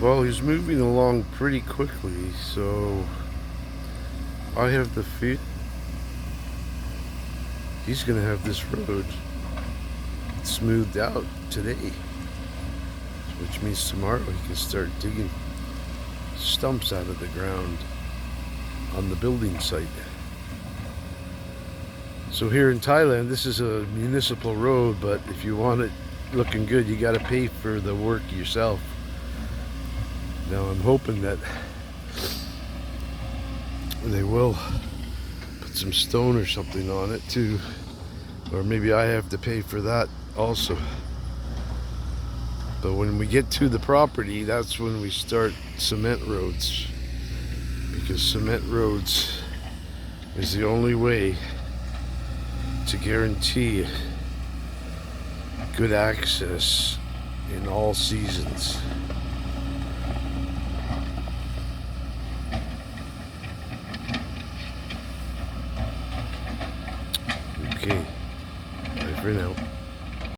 Well, he's moving along pretty quickly, so I have the feeling he's going to have this road smoothed out today, which means tomorrow he can start digging stumps out of the ground on the building site. So here in Thailand, this is a municipal road, but if you want it looking good, you got to pay for the work yourself. Now I'm hoping that they will put some stone or something on it too, or maybe I have to pay for that also. But when we get to the property, that's when we start cement roads, because cement roads is the only way to guarantee good access in all seasons. Okay, bye for now.